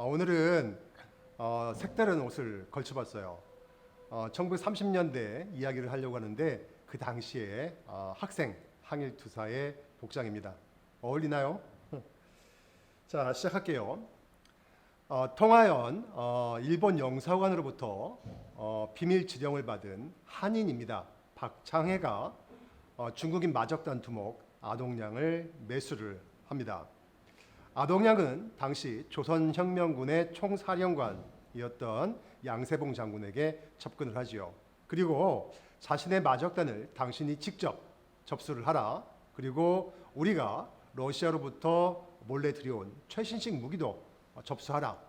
오늘은 색다른 옷을 걸쳐봤어요. 1930년대 이야기를 하려고 하는데 그 당시에 학생 항일투사의 복장입니다. 어울리나요? 자, 시작할게요. 통하연 일본 영사관으로부터 비밀 지령을 받은 한인입니다. 박창해가 중국인 마적단 두목 아동량을 매수를 합니다. 아동량은 당시 조선혁명군의 총사령관이었던 양세봉 장군에게 접근을 하지요. 그리고 자신의 마적단을 당신이 직접 접수를 하라. 그리고 우리가 러시아로부터 몰래 들여온 최신식 무기도 접수하라.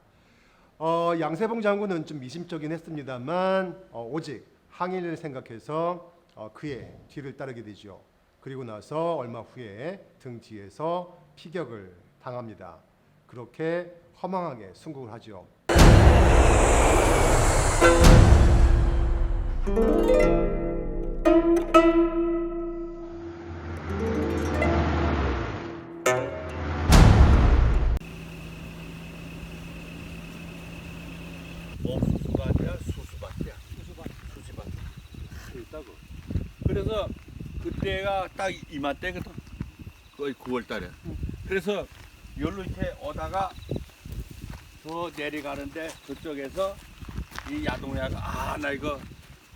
양세봉 장군은 좀 미심쩍긴 했습니다만 오직 항일을 생각해서 그의 뒤를 따르게 되죠. 그리고 나서 얼마 후에 등 뒤에서 피격을 당합니다. 그렇게 허망하게 순국을 하죠. 옥수수밭이야, 수수밭이야. 수수밭 있다고. 그래서 그때가 딱 이맘때거든. 거의 9월달에. 그래서 여기로 이렇게 오다가 저 내려가는데 그쪽에서 이 야동야가 나 이거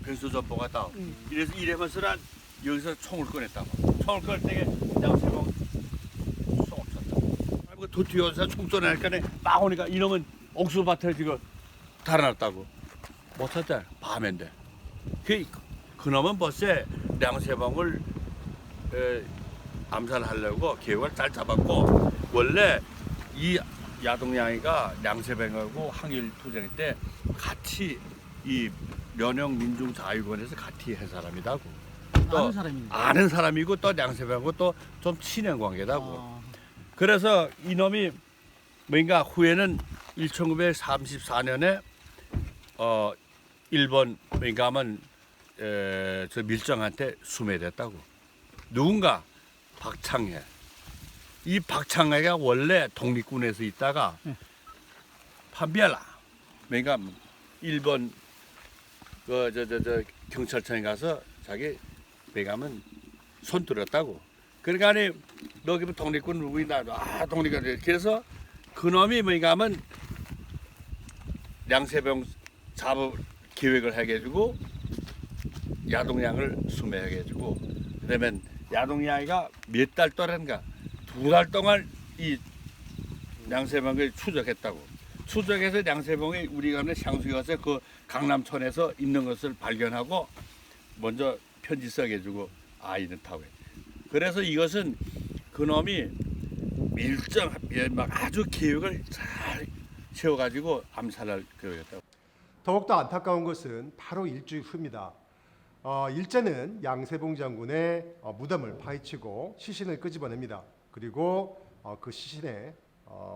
변수 전보 같다. 이래서 이래면서는 여기서 총을 꺼냈다고. 총을 꺼낼 때 양세봉 쏙 쳤다고. 도 뒤에서 총 쏘내니까 막 오니까 이놈은 옥수수밭에 지금 달아났다고. 못 쳤잖아. 밤인데. 그놈은 벌써 양세봉을 암살하려고 계획을 잘 잡았고, 원래 이 야동양이가 양세봉하고 항일 투쟁 때 같이 이 연영민중자유원에서 같이 한 사람이다고. 아는 사람이네. 아는 사람이고 또 양세봉하고 또 좀 친한 관계다고. 그래서 이놈이 뭔가 후에는 1934년에 일본 뭔가 하면 저 밀정한테 수매됐다고. 누군가 박창해. 이 박창해가 원래 독립군에서 있다가 판비알라. 그러니까 일본 저 경찰청에 가서 자기 배가면 손 들었다고. 그러니까 아니 너 기면 독립군 누구이나 독립군. 그래서 그놈이 뭔가 하면 양세봉 잡을 계획을 해가지고 야동양을 수매하게 해주고, 그다음에 야동양이가 몇 달 동안인가 2달 동안 이 양세봉을 추적했다고. 추적해서 양세봉이 우리가 향수에 가서 그 강남촌에서 있는 것을 발견하고 먼저 편지 써가지고 이렇다고 해. 그래서 이것은 그놈이 밀정 막 아주 계획을 잘 세워가지고 암살할 계획이었다고. 더욱더 안타까운 것은 바로 일주일 후입니다. 일제는 양세봉 장군의 무덤을 파헤치고 시신을 끄집어냅니다. 그리고 그 시신의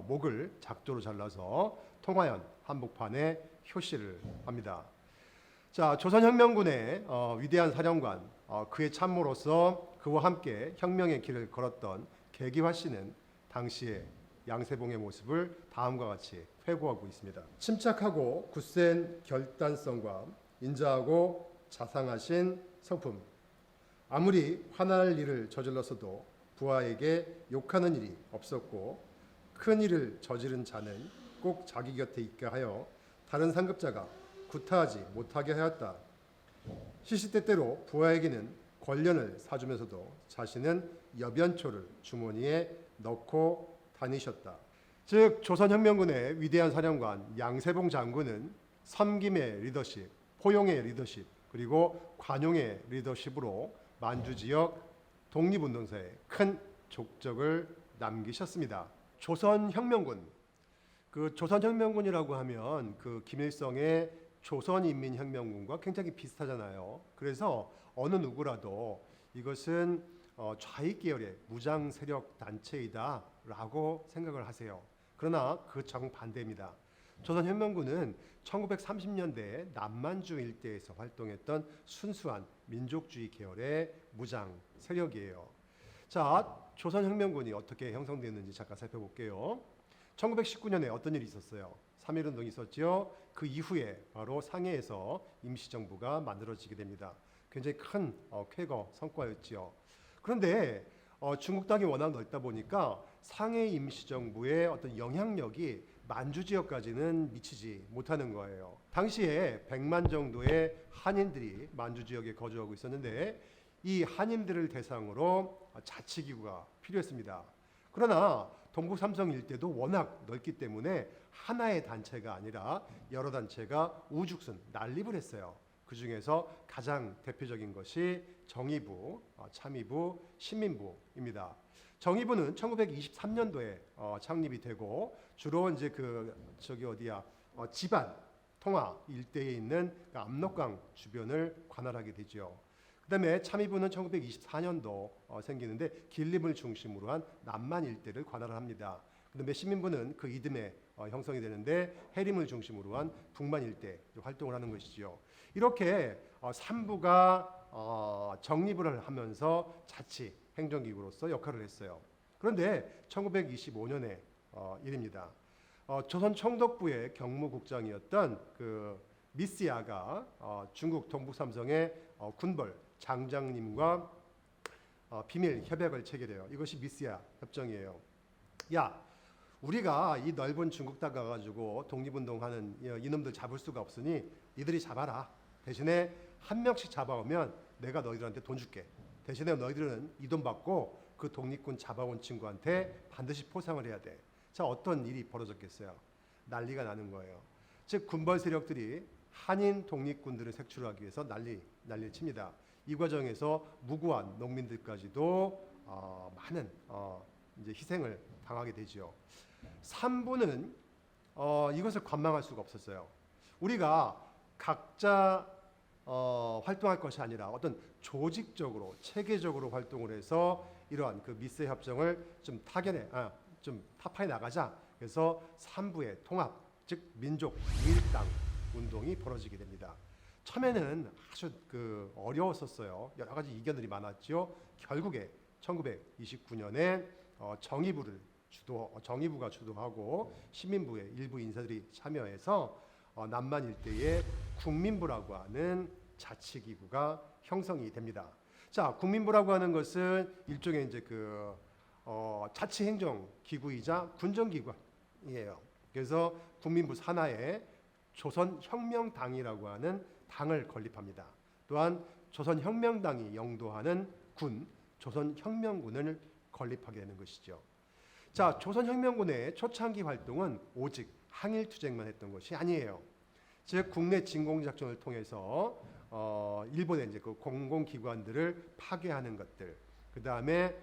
목을 작도로 잘라서 통하연 한복판에 효시를 합니다. 자, 조선혁명군의 위대한 사령관, 그의 참모로서 그와 함께 혁명의 길을 걸었던 계기화 씨는 당시의 양세봉의 모습을 다음과 같이 회고하고 있습니다. 침착하고 굳센 결단성과 인자하고 자상하신 성품. 아무리 화날 일을 저질렀어도 부하에게 욕하는 일이 없었고, 큰 일을 저지른 자는 꼭 자기 곁에 있게 하여 다른 상급자가 구타하지 못하게 하였다. 시시때때로 부하에게는 권련을 사주면서도 자신은 여변초를 주머니에 넣고 다니셨다. 즉 조선혁명군의 위대한 사령관 양세봉 장군은 섬김의 리더십, 포용의 리더십, 그리고 관용의 리더십으로 만주 지역 독립운동사에 큰 족적을 남기셨습니다. 조선혁명군, 그 조선혁명군이라고 하면 그 김일성의 조선인민혁명군과 굉장히 비슷하잖아요. 그래서 어느 누구라도 이것은 좌익 계열의 무장 세력 단체이다라고 생각을 하세요. 그러나 그 정반대입니다. 조선혁명군은 1930년대 남만주 일대에서 활동했던 순수한 민족주의 계열의 무장 세력이에요. 자, 조선혁명군이 어떻게 형성되었는지 잠깐 살펴볼게요. 1919년에 어떤 일이 있었어요? 3.1운동이 있었죠. 그 이후에 바로 상해에서 임시정부가 만들어지게 됩니다. 굉장히 큰 쾌거 성과였지요. 그런데 중국 땅이 워낙 넓다 보니까 상해 임시정부의 어떤 영향력이 만주 지역까지는 미치지 못하는 거예요. 당시에 100만 정도의 한인들이 만주 지역에 거주하고 있었는데 이 한인들을 대상으로 자치기구가 필요했습니다. 그러나 동북 삼성 일대도 워낙 넓기 때문에 하나의 단체가 아니라 여러 단체가 우죽순 난립을 했어요. 그 중에서 가장 대표적인 것이 정의부, 참의부, 신민부입니다. 정의부는 1923년도에 창립이 되고 주로 이제 지반 통화 일대에 있는 압록강 주변을 관할하게 되죠. 그다음에 참의부는 1924년도 생기는데 길림을 중심으로 한 남만 일대를 관할을 합니다. 그다음에 시민부는 그 이듬해 형성이 되는데 해림을 중심으로 한 북만 일대 활동을 하는 것이지요. 이렇게 3부가 정립을 하면서 자치 행정기구로서 역할을 했어요. 그런데 1925년의 일입니다. 조선 총독부의 경무국장이었던 그 미스야가 중국 동북 삼성의 군벌 장장님과 비밀 협약을 체결해요. 이것이 미스야 협정이에요. 야, 우리가 이 넓은 중국 땅 가가지고 독립운동하는 이놈들 잡을 수가 없으니 니들이 잡아라. 대신에 한 명씩 잡아오면 내가 너희들한테 돈 줄게. 대신에 너희들은 이 돈 받고 그 독립군 잡아온 친구한테 반드시 포상을 해야 돼. 자, 어떤 일이 벌어졌겠어요? 난리가 나는 거예요. 즉 군벌 세력들이 한인 독립군들을 색출하기 위해서 난리를 칩니다. 이 과정에서 무고한 농민들까지도 많은 이제 희생을 당하게 되죠. 3부는 이것을 관망할 수가 없었어요. 우리가 각자 활동할 것이 아니라 어떤 조직적으로 체계적으로 활동을 해서 이러한 그 미스 협정을 좀 타파해 나가자. 그래서 3부의 통합, 즉 민족 밀당 운동이 벌어지게 됩니다. 처음에는 아주 어려웠었어요. 여러 가지 이견들이 많았죠. 결국에 1929년에 정의부가 주도하고 시민부의 일부 인사들이 참여해서 남만 일대에 국민부라고 하는 자치기구가 형성이 됩니다. 자, 국민부라고 하는 것은 일종의 이제 자치행정기구이자 군정기구예요. 그래서 국민부 산하에 조선혁명당이라고 하는 당을 건립합니다. 또한 조선혁명당이 영도하는 군, 조선혁명군을 건립하게 되는 것이죠. 자, 조선혁명군의 초창기 활동은 오직 항일투쟁만 했던 것이 아니에요. 즉 국내 진공작전을 통해서 일본의 이제 그 공공기관들을 파괴하는 것들, 그 다음에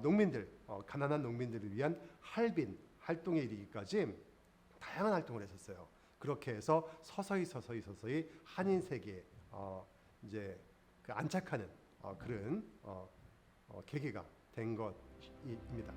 농민들, 가난한 농민들을 위한 할빈 활동에 이르기까지 다양한 활동을 했었어요. 그렇게 해서 서서히 한인 세계에 이제 안착하는 그런 계기가 된 것입니다.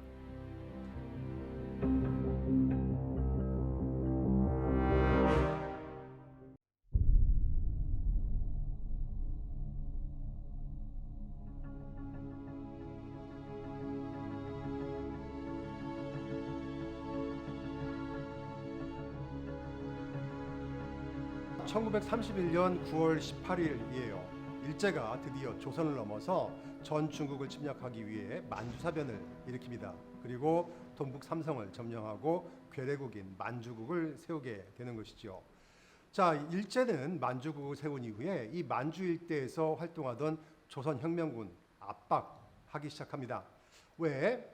(1931년 9월 18일이에요) 일제가 드디어 조선을 넘어서 전 중국을 침략하기 위해 만주사변을 일으킵니다. 그리고 동북 삼성을 점령하고 괴뢰국인 만주국을 세우게 되는 것이죠. 자, 일제는 만주국을 세운 이후에 이 만주 일대에서 활동하던 조선혁명군 압박하기 시작합니다. 왜?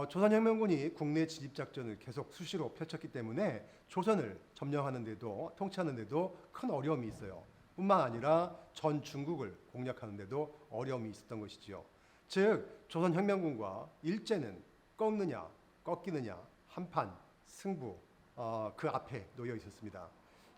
조선혁명군이 국내 진입작전을 계속 수시로 펼쳤기 때문에 조선을 점령하는 데도 통치하는 데도 큰 어려움이 있어요. 뿐만 아니라 전 중국을 공략하는 데도 어려움이 있었던 것이지요. 즉 조선혁명군과 일제는 꺾느냐 꺾이느냐 한판 승부 그 앞에 놓여 있었습니다.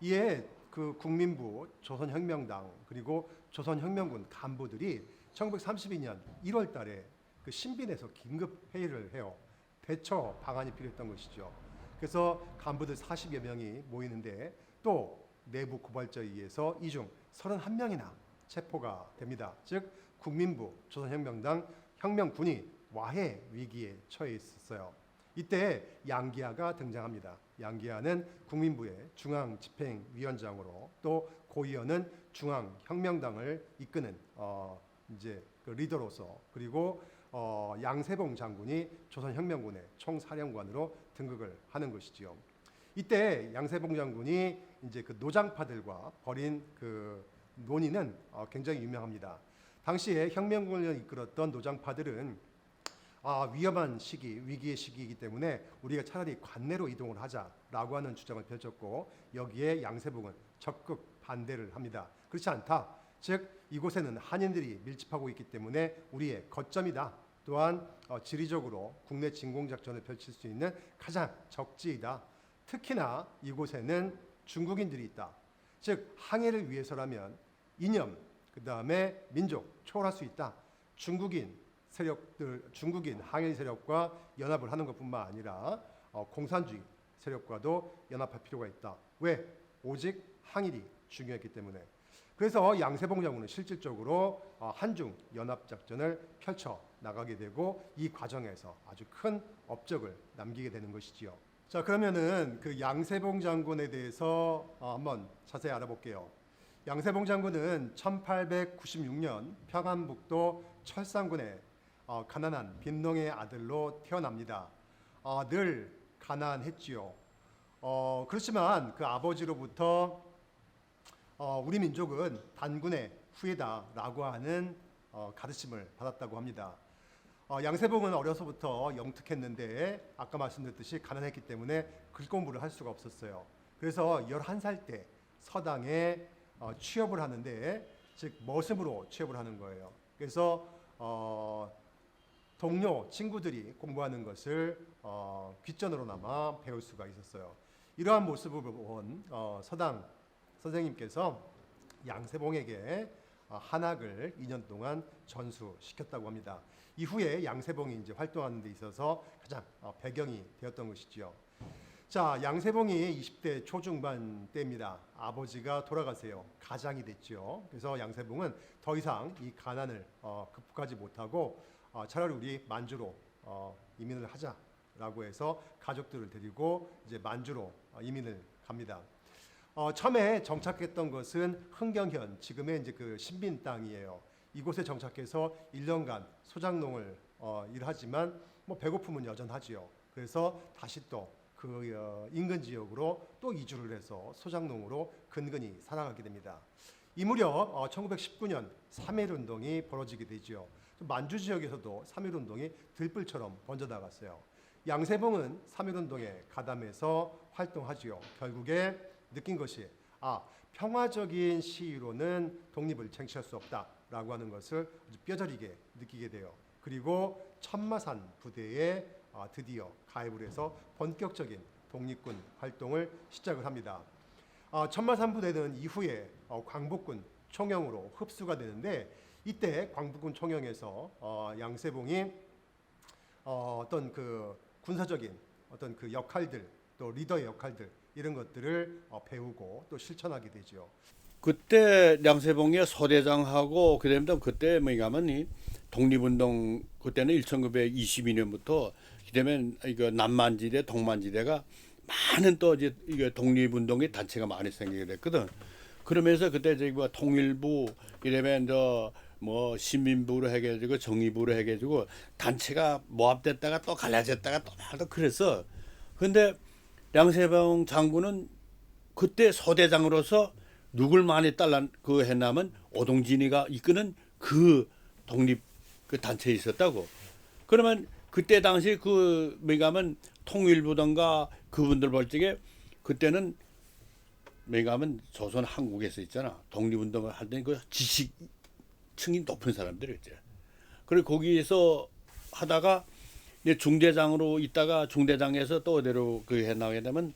이에 그 국민부, 조선혁명당 그리고 조선혁명군 간부들이 1932년 1월 달에 그 신빈에서 긴급 회의를 해요. 대처 방안이 필요했던 것이죠. 그래서 간부들 40여 명이 모이는데 또 내부 고발자에 의해서 이 중 31명이나 체포가 됩니다. 즉 국민부, 조선혁명당, 혁명군이 와해 위기에 처해 있었어요. 이때 양기하가 등장합니다. 양기하는 국민부의 중앙집행위원장으로 또 고이현은 중앙혁명당을 이끄는 이제 그 리더로서 그리고 양세봉 장군이 조선혁명군의 총사령관으로 등극을 하는 것이지요. 이때 양세봉 장군이 이제 그 노장파들과 벌인 그 논의는 굉장히 유명합니다. 당시에 혁명군을 이끌었던 노장파들은 위험한 시기, 위기의 시기이기 때문에 우리가 차라리 관내로 이동을 하자라고 하는 주장을 펼쳤고 여기에 양세봉은 적극 반대를 합니다. 그렇지 않다. 즉 이곳에는 한인들이 밀집하고 있기 때문에 우리의 거점이다. 또한 지리적으로 국내 진공작전을 펼칠 수 있는 가장 적지이다. 특히나 이곳에는 중국인들이 있다. 즉 항해를 위해서라면 이념, 그 다음에 민족 초월할 수 있다. 중국인 세력들, 중국인 항일 세력과 연합을 하는 것뿐만 아니라 공산주의 세력과도 연합할 필요가 있다. 왜? 오직 항일이 중요했기 때문에. 그래서 양세봉 장군은 실질적으로 한중 연합 작전을 펼쳐 나가게 되고 이 과정에서 아주 큰 업적을 남기게 되는 것이지요. 자, 그러면은 그 양세봉 장군에 대해서 한번 자세히 알아볼게요. 양세봉 장군은 1896년 평안북도 철산군의 가난한 빈농의 아들로 태어납니다. 늘 가난했지요. 그렇지만 그 아버지로부터 우리 민족은 단군의 후예다라고 하는 가르침을 받았다고 합니다. 양세봉은 어려서부터 영특했는데 아까 말씀드렸듯이 가난했기 때문에 글 공부를 할 수가 없었어요. 그래서 11살 때 서당에 취업을 하는데 즉 머슴으로 취업을 하는 거예요. 그래서 동료 친구들이 공부하는 것을 귓전으로나마 배울 수가 있었어요. 이러한 모습을 본 서당 선생님께서 양세봉에게 한학을 2년 동안 전수시켰다고 합니다. 이후에 양세봉이 이제 활동하는 데 있어서 가장 배경이 되었던 것이지요. 자, 양세봉이 20대 초중반 때입니다. 아버지가 돌아가세요. 가장이 됐죠. 그래서 양세봉은 더 이상 이 가난을 극복하지 못하고 차라리 우리 만주로 이민을 하자라고 해서 가족들을 데리고 이제 만주로 이민을 갑니다. 처음에 정착했던 것은 흥경현, 지금의 이제 그 신빈 땅이에요. 이곳에 정착해서 1년간 소작농을 일하지만 뭐 배고픔은 여전하지요. 그래서 다시 또 그 인근 지역으로 또 이주를 해서 소작농으로 근근히 살아가게 됩니다. 이 무렵 1919년 3.1운동이 벌어지게 되죠. 만주 지역에서도 3.1운동이 들불처럼 번져나갔어요. 양세봉은 3.1운동에 가담해서 활동하지요. 결국에 느낀 것이 평화적인 시위로는 독립을 쟁취할 수 없다라고 하는 것을 아주 뼈저리게 느끼게 돼요. 그리고 천마산 부대에 드디어 가입을 해서 본격적인 독립군 활동을 시작을 합니다. 천마산 부대는 이후에 광복군 총영으로 흡수가 되는데 이때 광복군 총영에서 양세봉이 어떤 그 군사적인 어떤 그 역할들 또 리더의 역할들 이런 것들을 배우고 또 실천하게 되죠. 그때 양세봉이 소대장하고 그다음에 그때 뭐냐면 이 독립운동 그때는 1922년부터 그다음에 이거 남만지대 동만지대가 많은 또 이제 이게 독립운동의 단체가 많이 생기게 됐거든. 그러면서 그때 저기 뭐 통일부 그다음에 뭐 신민부로 해가지고 정의부로 해가지고 단체가 모합됐다가 또 갈라졌다가 또 그랬어. 근데 양세봉 장군은 그때 소대장으로서 누굴 많이 딸라 그 했냐면 오동진이가 이끄는 그 독립 그 단체에 있었다고. 그러면 그때 당시 그 뭐냐면 통일부던가 그분들 볼 적에 그때는 뭐냐면 조선 한국에서 있잖아. 독립운동을 할 때 그 지식층이 높은 사람들이었지. 그리고 거기에서 하다가 이제 중대장으로 있다가 중대장에서 또 어디로 그 해 나가게 되면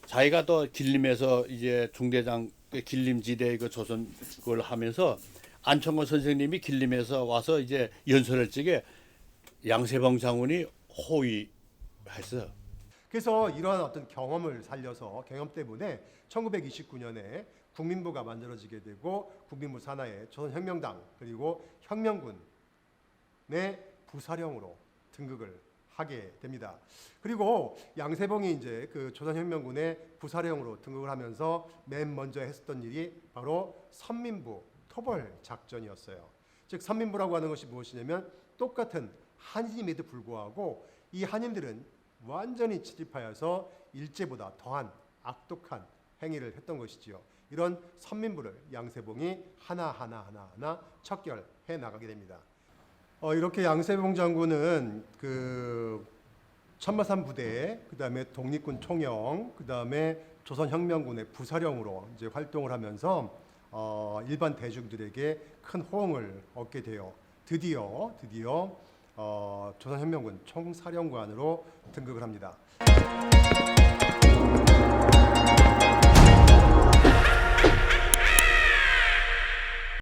자기가 또 길림에서 이제 중대장 길림지대 그 조선 그걸 하면서 안총근 선생님이 길림에서 와서 이제 연설할 적에 양세봉 장군이 호위했어. 그래서 이러한 어떤 경험을 살려서 경험 때문에 1929년에 국민부가 만들어지게 되고 국민부 산하에 조선혁명당 그리고 혁명군의 부사령으로 등극을 하게 됩니다. 그리고 양세봉이 이제 그 조선혁명군의 부사령으로 등극을 하면서 맨 먼저 했었던 일이 바로 선민부 토벌 작전이었어요. 즉 선민부라고 하는 것이 무엇이냐면 똑같은 한인임에도 불구하고 이 한인들은 완전히 치집하여서 일제보다 더한 악독한 행위를 했던 것이지요. 이런 선민부를 양세봉이 하나 척결해 나가게 됩니다. 이렇게 양세봉 장군은 그 천마산 부대, 그다음에 독립군 총영, 그다음에 조선혁명군의 부사령으로 이제 활동을 하면서 일반 대중들에게 큰 호응을 얻게 돼요. 드디어 조선혁명군 총사령관으로 등극을 합니다.